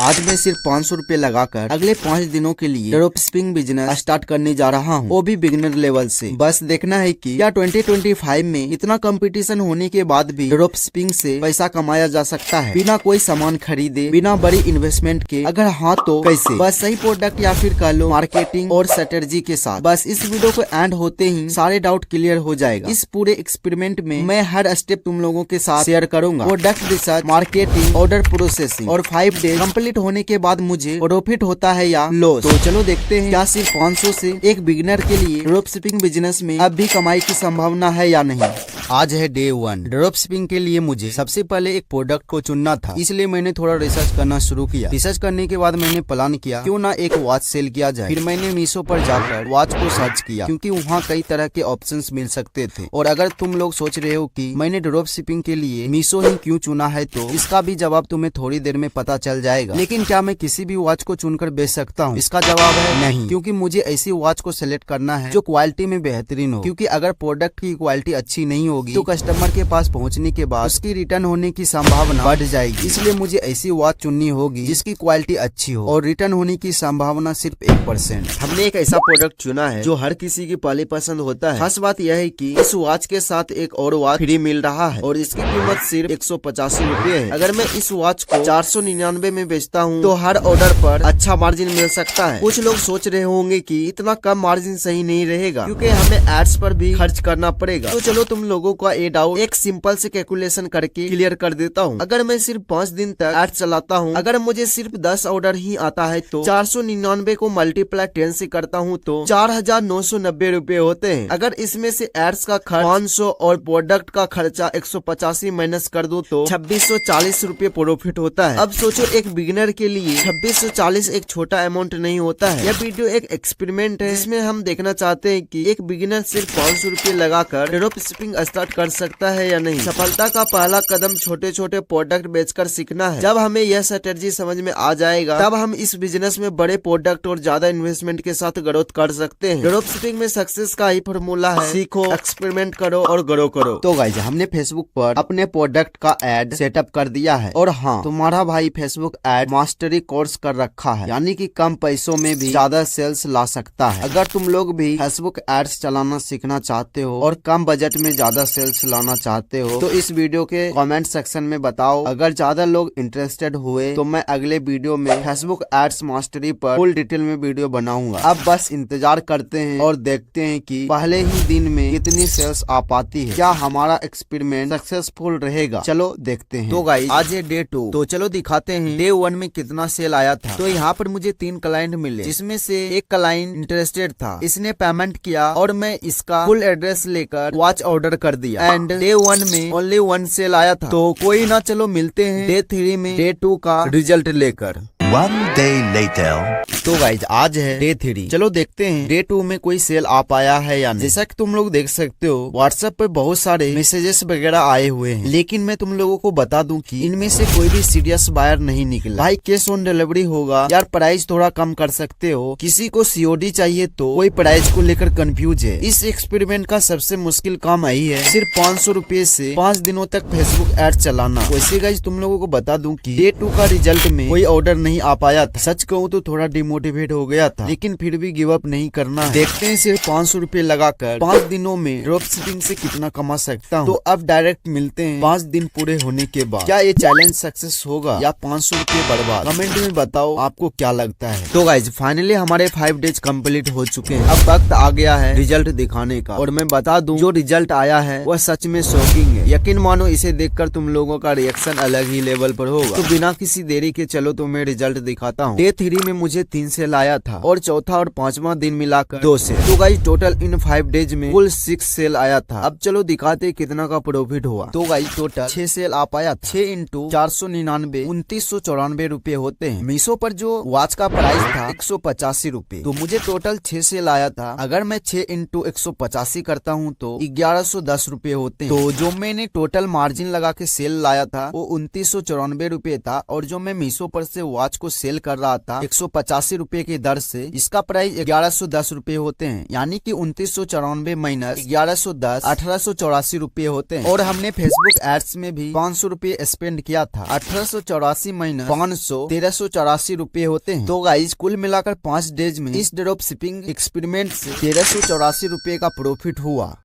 आज मैं सिर्फ 500 रुपए लगाकर अगले 5 दिनों के लिए ड्रॉप शिपिंग बिजनेस स्टार्ट करने जा रहा हूँ, वो भी बिगिनर लेवल से। बस देखना है कि क्या 2025 में इतना कंपटीशन होने के बाद भी ड्रॉप शिपिंग से पैसा कमाया जा सकता है बिना कोई सामान खरीदे, बिना बड़ी इन्वेस्टमेंट के। अगर हाँ तो कैसे? बस सही प्रोडक्ट या फिर कह लो मार्केटिंग और स्ट्रेटजी के साथ। बस इस वीडियो को एंड होते ही सारे डाउट क्लियर हो जाएगा। इस पूरे एक्सपेरिमेंट में मैं हर स्टेप तुम लोगों के साथ शेयर करूंगा। Product research, marketing, order processing और 5 डेज कंप्लीट होने के बाद मुझे प्रॉफिट होता है या लॉस। तो चलो देखते हैं क्या सिर्फ 500 से एक बिगिनर के लिए ड्रॉप शिपिंग बिजनेस में अब भी कमाई की संभावना है या नहीं। आज है डे 1। ड्रॉप शिपिंग के लिए मुझे सबसे पहले एक प्रोडक्ट को चुनना था, इसलिए मैंने थोड़ा रिसर्च करना शुरू किया। रिसर्च करने के बाद मैंने प्लान किया क्यों ना एक वॉच सेल किया जाए। फिर मैंने मीशो पर जाकर वॉच को सर्च किया क्योंकि वहाँ कई तरह के ऑप्शंस मिल सकते थे। और अगर तुम लोग सोच रहे हो कि मैंने ड्रॉप शिपिंग के लिए मीशो ही क्यों चुना है, तो इसका भी जवाब तुम्हें थोड़ी देर में पता चल जाएगा। लेकिन क्या मैं किसी भी वॉच को चुनकर बेच सकता हूँ? इसका जवाब है नहीं, क्योंकि मुझे ऐसी वॉच को सिलेक्ट करना है जो क्वालिटी में बेहतरीन हो। क्योंकि अगर प्रोडक्ट की क्वालिटी अच्छी नहीं होगी तो कस्टमर के पास पहुँचने के बाद उसकी रिटर्न होने की संभावना बढ़ जाएगी। इसलिए मुझे ऐसी वॉच चुननी होगी जिसकी क्वालिटी अच्छी हो और रिटर्न होने की संभावना सिर्फ 1%। हमने एक ऐसा प्रोडक्ट चुना है जो हर किसी की पहली पसंद होता है। खास बात यह है कि इस वॉच के साथ एक और वॉच फ्री मिल रहा है और इसकी कीमत सिर्फ 185 रुपए है। अगर मैं इस वॉच को 499 में बेचता हूँ तो हर ऑर्डर पर अच्छा मार्जिन मिल सकता है। कुछ लोग सोच रहे होंगे कि इतना कम मार्जिन सही नहीं रहेगा क्योंकि हमें एड्स पर भी खर्च करना पड़ेगा। तो चलो तुम लोगों का ये डाउट एक सिंपल से कैलकुलेशन करके क्लियर कर देता हूँ। अगर मैं सिर्फ 5 दिन तक एड्स चलाता हूँ, अगर मुझे सिर्फ 10 ऑर्डर ही आता है तो 499 को मल्टीप्लाई 10 से करता हूँ तो 4990 रुपए होते हैं। अगर इसमें से एड्स का खर्च 500 और प्रोडक्ट का खर्चा 185 माइनस कर दो तो 2640 रुपए प्रॉफिट होता है। अब सोचो एक बिगिनर के लिए 2640 एक छोटा अमाउंट नहीं होता है। यह वीडियो एक एक्सपेरिमेंट है जिसमें हम देखना चाहते हैं कि एक बिगिनर सिर्फ 500 रुपए लगाकर ड्रॉप शिपिंग स्टार्ट कर सकता है या नहीं। सफलता का पहला कदम छोटे छोटे प्रोडक्ट बेचकर सीखना है। जब हमें यह स्ट्रेटजी समझ में आ जाएगा तब हम इस बिजनेस में बड़े प्रोडक्ट और ज्यादा इन्वेस्टमेंट के साथ ग्रोथ कर सकते हैं। ड्रॉप शिपिंग में सक्सेस का ही फॉर्मूला है, सीखो, एक्सपेरिमेंट करो और ग्रो करो। तो गाइस हमने फेसबुक पर अपने प्रोडक्ट का एड सेटअप कर दिया है और हाँ, तुम्हारा भाई फेसबुक एड मास्टरी कोर्स कर रखा है, यानी कि कम पैसों में भी ज्यादा सेल्स ला सकता है। अगर तुम लोग भी फेसबुक एड्स चलाना सीखना चाहते हो और कम बजट में ज्यादा सेल्स लाना चाहते हो तो इस वीडियो के कमेंट सेक्शन में बताओ। अगर ज्यादा लोग इंटरेस्टेड हुए तो मैं अगले वीडियो में फेसबुक एड्स मास्टरी पर फुल डिटेल में वीडियो बनाऊंगा। अब बस इंतजार करते हैं और देखते हैं कि पहले ही दिन में कितनी सेल्स आ पाती है। क्या हमारा एक्सपेरिमेंट सक्सेसफुल रहेगा? चलो देखते हैं। तो गाइस आज है डे 2, तो चलो दिखाते हैं डे 1 में कितना सेल आया था। तो यहाँ पर मुझे 3 क्लाइंट मिले जिसमें से एक क्लाइंट इंटरेस्टेड था, इसने पेमेंट किया और मैं इसका फुल एड्रेस लेकर वॉच ऑर्डर कर दिया। एंड डे 1 में ओनली 1 सेल आया था। तो कोई ना, चलो मिलते हैं डे 3 में डे 2 का रिजल्ट लेकर। 1 day later. तो गाइज आज है डे 3। चलो देखते हैं डे 2 में कोई सेल आ पाया है या नहीं। जैसा कि तुम लोग देख सकते हो व्हाट्सएप पे बहुत सारे मैसेजेस वगैरह आए हुए हैं, लेकिन मैं तुम लोगों को बता दूं कि इनमें से कोई भी सीरियस बायर नहीं निकला। भाई कैश ऑन डिलीवरी होगा यार, प्राइस थोड़ा कम कर सकते हो। किसी को सीओडी चाहिए तो कोई प्राइस को लेकर कंफ्यूज है। इस एक्सपेरिमेंट का सबसे मुश्किल काम यही है, सिर्फ 500 रुपए से 5 दिनों तक फेसबुक एड चलाना। वैसे गाइज तुम लोगों को बता दूं कि डे 2 का रिजल्ट में कोई ऑर्डर नहीं आ पाया था। सच कहूँ तो थोड़ा डिमोटिवेट हो गया था, लेकिन फिर भी गिव अप नहीं करना है। देखते हैं सिर्फ 500 रुपए लगाकर 5 दिनों में ड्रॉप शिपिंग से कितना कमा सकता हूँ। तो अब डायरेक्ट मिलते हैं 5 दिन पूरे होने के बाद। क्या ये चैलेंज सक्सेस होगा या 500 रुपए बर्बाद? कमेंट में बताओ आपको क्या लगता है। तो गाइज फाइनली हमारे 5 डेज कंप्लीट हो चुके हैं। अब वक्त आ गया है रिजल्ट दिखाने का और मैं बता दूं जो रिजल्ट आया है वह सच में शॉकिंग है। यकीन मानो इसे देखकर तुम लोगों का रिएक्शन अलग ही लेवल पर होगा। तो बिना किसी देरी के चलो तुम्हें रिजल्ट दिखाता हूँ। डे 3 में मुझे 3 सेल आया था और चौथा और 5वां दिन मिलाकर 2 सेल। तो गाइस टोटल इन 5 डेज में कुल 6 सेल आया था। अब चलो दिखाते कितना का प्रॉफिट हुआ। तो गाइस टोटल 6 सेल आ पाया था। 6 इंटू 499 2994 रुपए होते हैं। मीशो पर जो वॉच का प्राइस था 185 रुपए, तो मुझे टोटल 6 सेल आया था। अगर मैं 6 इंटू 185 करता हूँ तो 1110 रुपए होते हैं। तो जो मैंने टोटल मार्जिन लगा के सेल लाया था वो 2994 रुपए था और जो मैं मीशो पर से वॉच को सेल कर रहा था 185 रुपए की दर से इसका प्राइस 1110 रुपए होते हैं, यानी कि 2994 माइनस 1110 1884 रुपए होते हैं। और हमने फेसबुक एड्स में भी 500 रुपए स्पेंड किया था, 1884 माइनस 500 1384 रुपए होते हैं। तो गाइस कुल मिलाकर 5 डेज में इस ड्रॉप शिपिंग एक्सपेरिमेंट से 1384 रुपए का प्रॉफिट हुआ।